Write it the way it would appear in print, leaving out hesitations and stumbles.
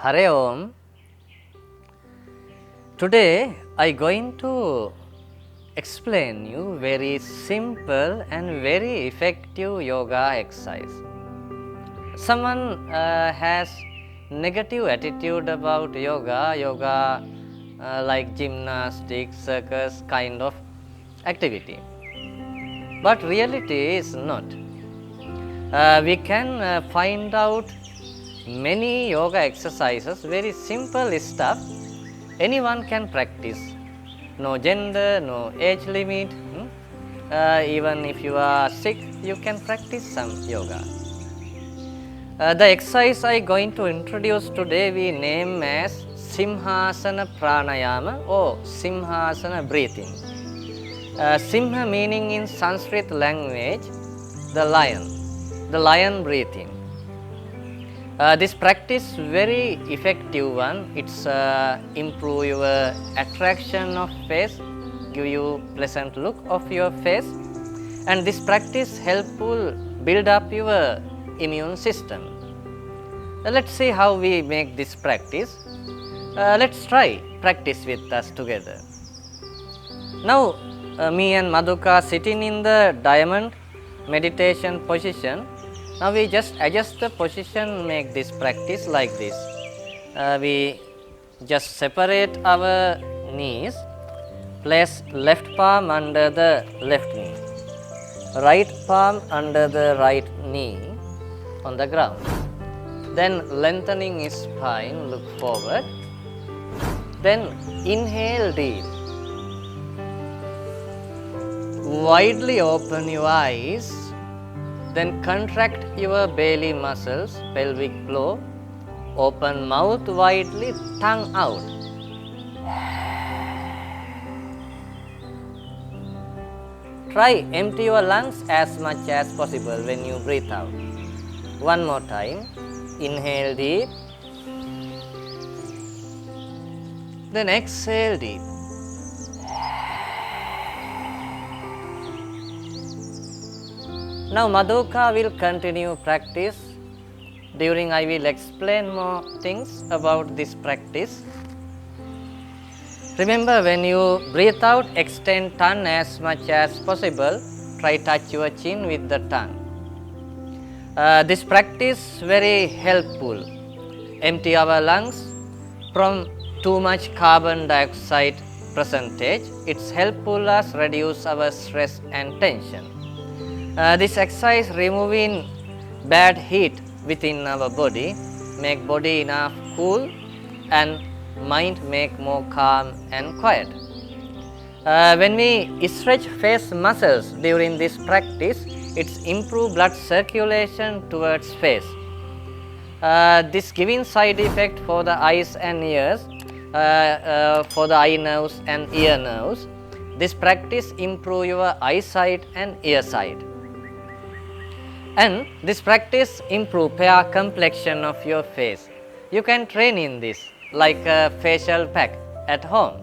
Hare Om. Today I going to explain you very simple and very effective yoga exercise. Someone has negative attitude about yoga like gymnastics, circus kind of activity. But reality is not. We can find out many yoga exercises, very simple stuff, anyone can practice. No gender, no age limit. Even if you are sick, you can practice some yoga. The exercise I going to introduce today we name as Simhasana Pranayama or Simhasana breathing. Simha meaning in Sanskrit language the lion breathing. This practice very effective one. It's improve your attraction of face, give you pleasant look of your face, and this practice helpful build up your immune system. Let's see how we make this practice. Let's try practice with us together. Now me and Madhuka sitting in the diamond meditation position. Now we just adjust the position, make this practice like this. We just separate our knees, place left palm under the left knee, right palm under the right knee on the ground. Then lengthening his spine, look forward. Then inhale deep. Widely open your eyes. Then contract your belly muscles, pelvic floor. Open mouth widely, tongue out. Try empty your lungs as much as possible when you breathe out. One more time. Inhale deep. Then exhale deep. Now Madhuka will continue practice. During I will explain more things about this practice. Remember, when you breathe out, extend tongue as much as possible. Try touch your chin with the tongue. This practice very helpful. Empty our lungs from too much carbon dioxide percentage. It's helpful us reduce our stress and tension. This exercise removing bad heat within our body, make body enough cool and mind make more calm and quiet. When we stretch face muscles during this practice, it's improve blood circulation towards face. This giving side effect for the eyes and ears, for the eye nerves and ear nerves. This practice improve your eyesight and earsight. And this practice improve fair complexion of your face. You can train in this like a facial pack at home.